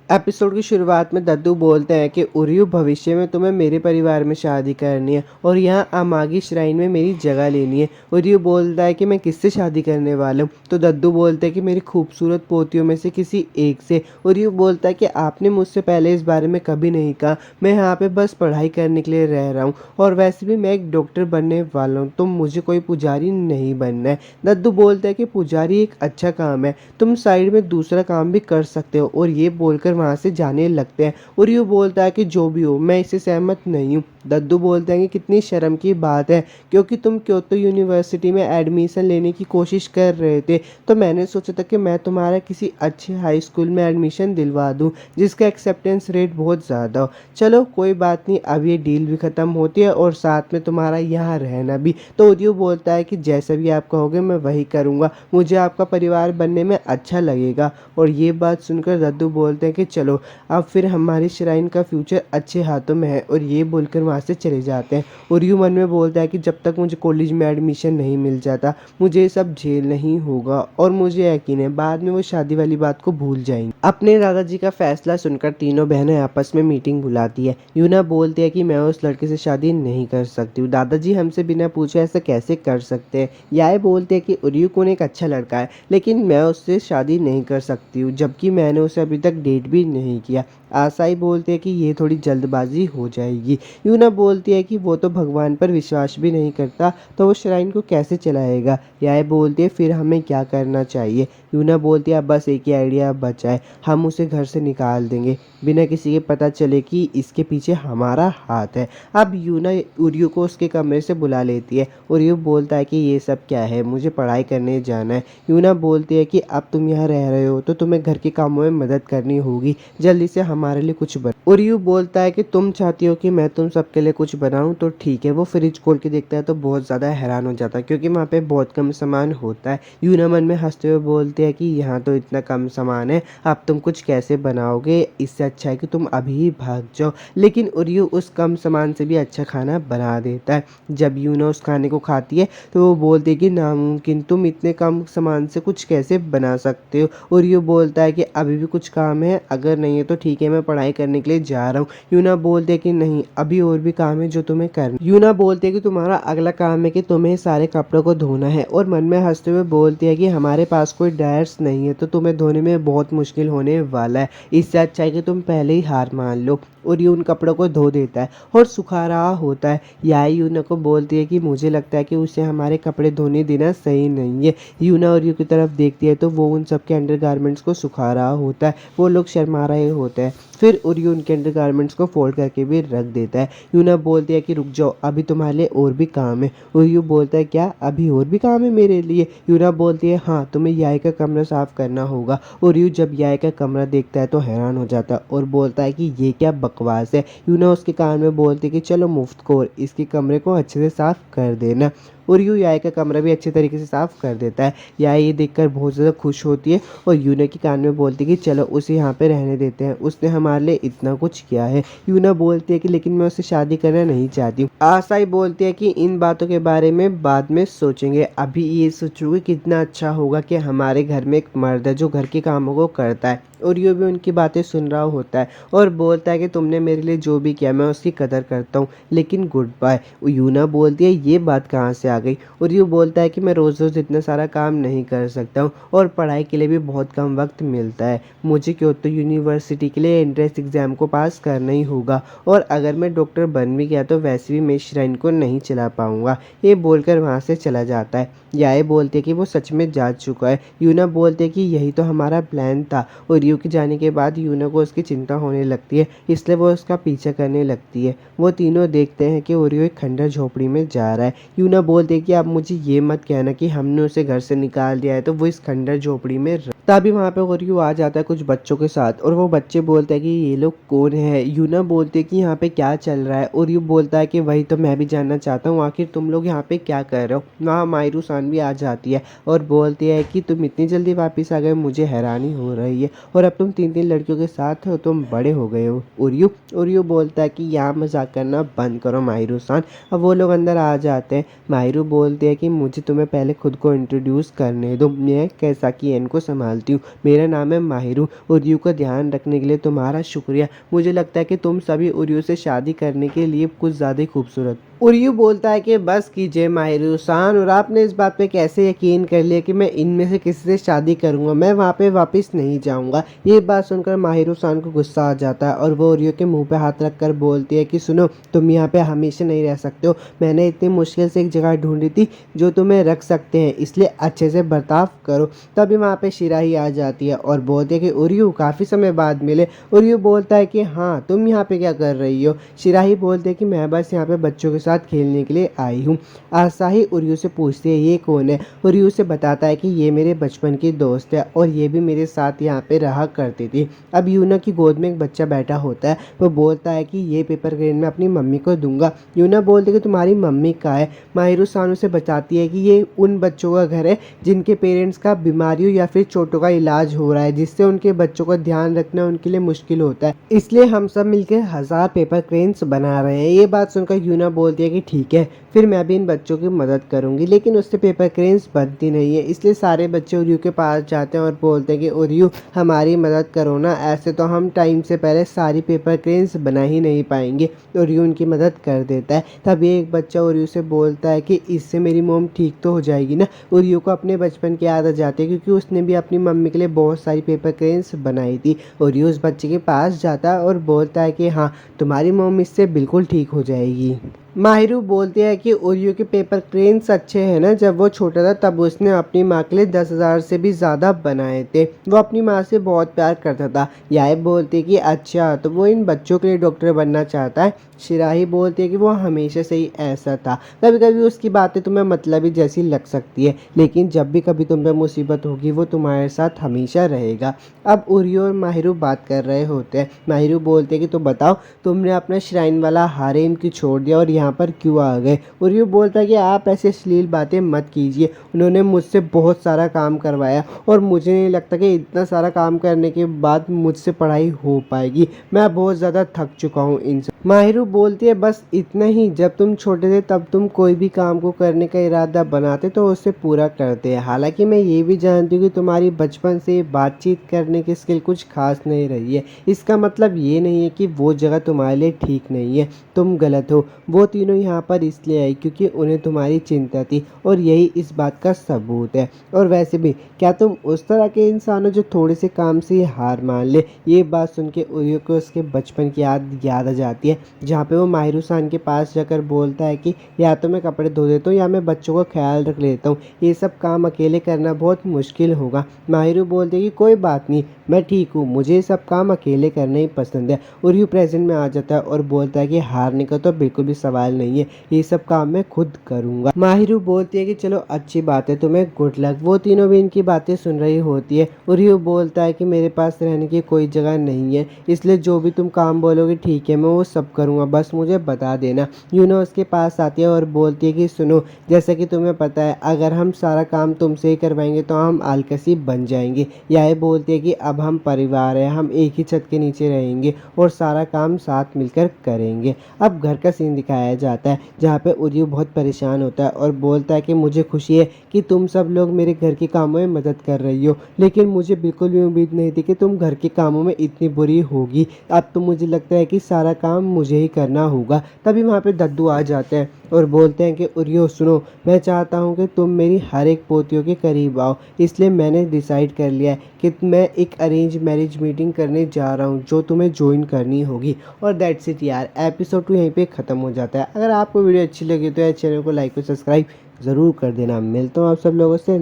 Episode की शुरुआत में दद्दू बोलते हैं कि उर्यू भविष्य में तुम्हें मेरे परिवार में शादी करनी है और यहाँ अमागी श्राइन में मेरी जगह लेनी है। उर्यू बोलता है कि मैं किससे शादी करने वाला हूँ, तो दद्दू बोलते हैं कि मेरी खूबसूरत पोतियों में से किसी एक से। उर्यू बोलता है कि आपने मुझसे पहले इस बारे में कभी नहीं कहा, मैं यहाँ पे बस पढ़ाई करने के लिए रह रहा हूँ और वैसे भी मैं एक डॉक्टर बनने वाला हूँ, तुम मुझे कोई पुजारी नहीं बनना है। दद्दू बोलता है कि पुजारी एक अच्छा काम है, तुम साइड में दूसरा काम भी कर सकते हो, और ये बोलकर वहाँ से जाने लगते हैं। और यूँ बोलता है कि जो भी हो मैं इससे सहमत नहीं हूँ। दद्दू बोलते हैं कि कितनी शर्म की बात है, क्योंकि तुम क्योतो यूनिवर्सिटी में एडमिशन लेने की कोशिश कर रहे थे, तो मैंने सोचा था कि मैं तुम्हारा किसी अच्छे हाई स्कूल में एडमिशन दिलवा दूँ जिसका एक्सेप्टेंस रेट बहुत ज़्यादा हो। चलो कोई बात नहीं, अब ये डील भी ख़त्म होती है और साथ में तुम्हारा यहाँ रहना भी। तो उदयू बोलता है कि जैसा भी आप कहोगे मैं वही करूँगा, मुझे आपका परिवार बनने में अच्छा लगेगा। और ये बात सुनकर दद्दू बोलते हैं कि चलो अब फिर हमारी श्राइन का फ्यूचर अच्छे हाथों में है, और ये बोलकर वहाँ से चले जाते हैं। और यूँ मन में बोलता है कि जब तक मुझे कॉलेज में एडमिशन नहीं मिल जाता मुझे ये सब झेल नहीं होगा, और मुझे यकीन है बाद में वो शादी वाली बात को भूल जाएंगे। अपने दादाजी का फैसला सुनकर तीनों बहनें आपस में मीटिंग बुलाती है। यूना बोलती है कि मैं उस लड़के से शादी नहीं कर सकती हूँ, दादाजी हमसे बिना पूछे ऐसा कैसे कर सकते हैं। याय बोलते हैं कि उर्यू कौन एक अच्छा लड़का है, लेकिन मैं उससे शादी नहीं कर सकती हूँ, जबकि मैंने उसे अभी तक डेट भी नहीं किया। आसाई बोलते हैं कि ये थोड़ी जल्दबाजी हो जाएगी। यूना बोलती है कि वो तो भगवान पर विश्वास भी नहीं करता, तो वो श्राइन को कैसे चलाएगा। याय बोलती है फिर हमें क्या करना चाहिए। यूना बोलती है अब बस एक ही आइडिया बचा है, हम उसे घर से निकाल देंगे बिना किसी के पता चले कि इसके पीछे हमारा हाथ है। अब यूना उर्यू को उसके कमरे से बुला लेती है। उर्यू बोलता है कि ये सब क्या है, मुझे पढ़ाई करने जाना है। यूना बोलती है कि अब तुम यहाँ रह रहे हो तो तुम्हें घर के कामों में मदद करनी होगी, जल्दी से हमारे लिए कुछ बना। उर्यू बोलता है कि तुम चाहती हो कि मैं तुम सबके लिए कुछ बनाऊं, तो ठीक है। वो फ्रिज खोल के देखता है तो बहुत ज़्यादा हैरान हो जाता है, क्योंकि वहाँ पे बहुत कम सामान होता है। यूना मन में हंसते हुए बोलते हैं कि यहाँ तो इतना कम सामान है, अब तुम कुछ कैसे बनाओगे, इससे अच्छा है कि तुम अभी ही भाग जाओ। लेकिन उर्यू उस कम सामान से भी अच्छा खाना बना देता है। जब यूना उस खाने को खाती है तो वो बोलती है कि नामुमकिन, तुम इतने कम सामान से कुछ कैसे बना सकते हो। उर्यू बोलता है कि अभी भी कुछ काम है, अगर नहीं है तो ठीक है मैं पढ़ाई करने के लिए जा रहा हूँ। यूना बोलते है कि नहीं, अभी और भी काम है जो तुम्हें करना। यूना बोलते है कि तुम्हारा अगला काम है कि तुम्हें सारे कपड़ों को धोना है, और मन में हंसते हुए बोलती है कि हमारे पास कोई ड्रायर्स नहीं है तो तुम्हें धोने में बहुत मुश्किल होने वाला है, इससे अच्छा है कि तुम पहले ही हार मान लो। और यून कपड़ों को धो देता है और सुखा रहा होता है। याई यूना को बोलती है कि मुझे लगता है कि उसे हमारे कपड़े धोने देना सही नहीं है। यूना और यू की तरफ देखती है तो वो उन सबके अंडरगारमेंट्स को सुखा रहा होता है। वो लोग शर्मा रहे होते हैं। फिर उर्यू उनके अंडरगारमेंट्स को फोल्ड करके भी रख देता है। यूना बोलती है कि रुक जाओ, अभी तुम्हारे लिए और भी काम है। उर्यू बोलता है क्या अभी और भी काम है मेरे लिए। यूना बोलती है हाँ, तुम्हें याई का कमरा साफ करना होगा। उर्यू जब याई का कमरा देखता है तो हैरान हो जाता है और बोलता है कि ये क्या बकवास है। यूना उसके कान में बोलती है कि चलो मुफ्तखोर, इसके कमरे को अच्छे से साफ कर देना। और यूँ याई का कमरा भी अच्छे तरीके से साफ कर देता है। याई ये देखकर बहुत ज़्यादा खुश होती है और यूना के कान में बोलती है कि चलो उसे यहाँ पे रहने देते हैं, उसने हमारे लिए इतना कुछ किया है। यूना बोलती है कि लेकिन मैं उससे शादी करना नहीं चाहती हूँ। आसाई बोलती है कि इन बातों के बारे में बाद में सोचेंगे, अभी ये सोचूंगी कितना अच्छा होगा कि हमारे घर में एक मर्द है जो घर के कामों को करता है। और यूँ भी उनकी बातें सुन रहा होता है और बोलता है कि तुमने मेरे लिए जो भी किया मैं उसकी कदर करता हूँ, लेकिन गुड बाय। यूना बोलती है ये बात कहाँ से आ गई। और यूँ बोलता है कि मैं रोज़ रोज़ इतना सारा काम नहीं कर सकता हूँ और पढ़ाई के लिए भी बहुत कम वक्त मिलता है, मुझे क्योतो यूनिवर्सिटी के लिए एंट्रेंस एग्ज़ाम को पास करना ही होगा, और अगर मैं डॉक्टर बन भी गया तो वैसे भी मैं श्राइन को नहीं चला पाऊँगा। ये बोलकर वहाँ से चला जाता है। याय बोलते कि वो सच में जा चुका है। यूना बोलते कि यही तो हमारा प्लान था। और यू के जाने के बाद यूना को उसकी चिंता होने लगती है, इसलिए वो उसका पीछा करने लगती है। वो तीनों देखते हैं कि ओरियो एक खंडर झोपड़ी में जा रहा है। यूना बोलते कि अब मुझे ये मत कहना कि हमने उसे घर से निकाल दिया है तो वो इस खंडर झोपड़ी में तभी वहाँ पे ओरियो आ जाता है कुछ बच्चों के साथ, और वो बच्चे बोलते हैं कि ये लोग कौन है। यूना बोलते कि यहाँ पे क्या चल रहा है, और यू बोलता है कि वही तो मैं भी जानना चाहता हूँ, आखिर तुम लोग यहाँ पे क्या कर रहे हो। वहाँ मायरू सान भी आ जाती है और बोलती है कि तुम इतनी जल्दी वापस आ गए, मुझे हैरानी हो रही है, और अब तुम तीन तीन लड़कियों के साथ हो, तुम बड़े हो गए हो। उर्यू बोलता है कि यहाँ मजाक करना बंद करो माहिरू सान। अब वो लोग अंदर आ जाते हैं। माहिरू माहिरू बोलते हैं कि मुझे तुम्हें पहले खुद को इंट्रोड्यूस करने दो, मैं कैसाकी एन को संभालती हूँ, मेरा नाम है माहिरू। उर्यू का ध्यान रखने के लिए तुम्हारा शुक्रिया, मुझे लगता है कि तुम सभी उर्यू से शादी करने के लिए कुछ ज़्यादा ही खूबसूरत। उर्यू बोलता है कि बस कीजिए माहिरू सान, और आपने इस बात पे कैसे यकीन कर लिया कि मैं इनमें से किसी से शादी करूंगा, मैं वहाँ पे वापस नहीं जाऊंगा। ये बात सुनकर माहिरू सान को गुस्सा आ जाता है और वो उर्यू के मुंह पे हाथ रख कर बोलती है कि सुनो, तुम यहाँ पे हमेशा नहीं रह सकते हो, मैंने इतनी मुश्किल से एक जगह ढूंढी थी जो तुम्हें रख सकते हैं, इसलिए अच्छे से बर्ताव करो। तभी वहाँ पे शिराही आ जाती है और बोलती है कि उर्यू काफ़ी समय बाद मिले। उर्यू बोलता है कि हाँ, तुम यहाँ पे क्या कर रही हो। शिराही बोलते है कि मैं बस यहाँ पे बच्चों के साथ खेलने के लिए आई हूँ। आसाही उर्यू से पूछती है ये कौन है। उर्यू से बताता है कि ये मेरे बचपन की दोस्त है और ये भी मेरे साथ यहाँ पे रहा करती थी। अब यूना की गोद में एक बच्चा बैठा होता है, वो बोलता है कि ये पेपर क्रेन मैं अपनी मम्मी को दूंगा। यूना बोलती है कि तुम्हारी मम्मी कहाँ है। माहिरू सानू से बताती है कि ये उन बच्चों का घर है जिनके पेरेंट्स का बीमारियों या फिर चोटों का इलाज हो रहा है, जिससे उनके बच्चों का ध्यान रखना उनके लिए मुश्किल होता है, इसलिए हम सब मिलकर 1000 पेपर क्रेन्स बना रहे हैं। ये बात सुनकर यूना बोलती है कि ठीक है, फिर मैं भी इन बच्चों की मदद करूंगी। लेकिन उससे पेपर क्रेन्स बनती नहीं है, इसलिए सारे बच्चे उर्यू के पास जाते हैं और बोलते हैं कि उर्यू हमारी मदद करो ना, ऐसे तो हम टाइम से पहले सारी पेपर क्रेन्स बना ही नहीं पाएंगे। उर्यू उनकी मदद कर देता है। तभी एक बच्चा उर्यू से बोलता है कि इससे मेरी मोम ठीक तो हो जाएगी ना। उर्यू को अपने बचपन की याद आ जाती है क्योंकि उसने भी अपनी मम्मी के लिए बहुत सारी पेपर क्रेन्स बनाई थी। उर्यू उस बच्चे के पास जाता है और बोलता है कि हाँ, तुम्हारी मोम इससे बिल्कुल ठीक हो जाएगी। माहिरू बोलती है कि उर्यू के पेपर क्रेन्स अच्छे हैं ना, जब वो छोटा था तब उसने अपनी माँ के लिए 10,000 से भी ज़्यादा बनाए थे, वो अपनी माँ से बहुत प्यार करता था। याए बोलती है कि अच्छा, तो वो इन बच्चों के लिए डॉक्टर बनना चाहता है। शिराही बोलती है कि वो हमेशा से ही ऐसा था, कभी कभी उसकी बातें तुम्हें मतलबी जैसी लग सकती है, लेकिन जब भी कभी तुम पे मुसीबत होगी वो तुम्हारे साथ हमेशा रहेगा। अब उर्यू और माहिरू बात कर रहे होते हैं। माहिरू बोलते हैं कि तो बताओ, तुमने अपना श्राइन वाला हारेम क्यों छोड़ दिया और यहाँ पर क्यों आ गए। उर्यू बोलता है कि आप ऐसे अश्लील बातें मत कीजिए, उन्होंने मुझसे बहुत सारा काम करवाया और मुझे नहीं लगता कि इतना सारा काम करने के बाद मुझसे पढ़ाई हो पाएगी, मैं बहुत ज़्यादा थक चुका हूँ इनसे। माहिरू बोलती है बस इतना ही, जब तुम छोटे थे तब तुम कोई भी काम को करने का इरादा बनाते तो उसे पूरा करते। हालांकि मैं ये भी जानती हूँ कि तुम्हारी बचपन से बातचीत करने की स्किल कुछ खास नहीं रही है, इसका मतलब ये नहीं है कि वो जगह तुम्हारे लिए ठीक नहीं है, तुम गलत हो। वो तीनों यहाँ पर इसलिए आई क्योंकि उन्हें तुम्हारी चिंता थी और यही इस बात का सबूत है। और वैसे भी क्या तुम उस तरह के इंसान हो जो थोड़े से काम से ही हार मान ले। ये बात सुन के उर्यू को उसके बचपन की याद आ जाती है, जहाँ पे वो माहिरू सान के पास जाकर बोलता है कि या तो मैं कपड़े धो देता हूँ या मैं बच्चों का ख्याल रख लेता हूँ, ये सब काम अकेले करना बहुत मुश्किल होगा। माहिरू बोलते कि कोई बात नहीं, मैं ठीक हूँ, मुझे ये सब काम अकेले करना ही पसंद है। उर्यू प्रेजेंट में आ जाता है और बोलता है कि हारने का तो बिल्कुल भी सवाल नहीं है, ये सब काम मैं खुद करूँगा। माहिरू बोलती है कि चलो अच्छी बात है, तुम्हें गुड लक। वो तीनों भी इनकी बातें सुन रही होती है। उर्यू बोलता है कि मेरे पास रहने की कोई जगह नहीं है, इसलिए जो भी तुम काम बोलोगे ठीक है, मैं वो सब करूँगा, बस मुझे बता देना। यूना उसके पास आती है और बोलती है कि सुनो, जैसा कि तुम्हें पता है अगर हम सारा काम तुमसे ही करवाएंगे तो हम आलकसी बन जाएंगे। यह बोलती है कि अब हम परिवार है, हम एक ही छत के नीचे रहेंगे और सारा काम साथ मिलकर करेंगे। अब घर का सीन दिखाया जाता है जहाँ पे उर्यू बहुत परेशान होता है और बोलता है कि मुझे खुशी है कि तुम सब लोग मेरे घर के कामों में मदद कर रही हो, लेकिन मुझे बिल्कुल भी उम्मीद नहीं थी कि तुम घर के कामों में इतनी बुरी होगी। अब तो मुझे लगता है कि सारा काम मुझे ही करना होगा। तभी वहाँ पे दद्दू आ जाते हैं और बोलते हैं कि उर्यू सुनो, मैं चाहता हूँ कि तुम मेरी हर एक पोतियों के करीब आओ, इसलिए मैंने डिसाइड कर लिया है कि मैं एक अरेंज मैरिज मीटिंग करने जा रहा हूँ जो तुम्हें ज्वाइन करनी होगी। और दैट्स इट यार, एपिसोड 2 यहीं पे ख़त्म हो जाता है। अगर आपको वीडियो अच्छी लगी तो यार चैनल को लाइक और सब्सक्राइब ज़रूर कर देना। मिलता हूँ आप सब लोगों से।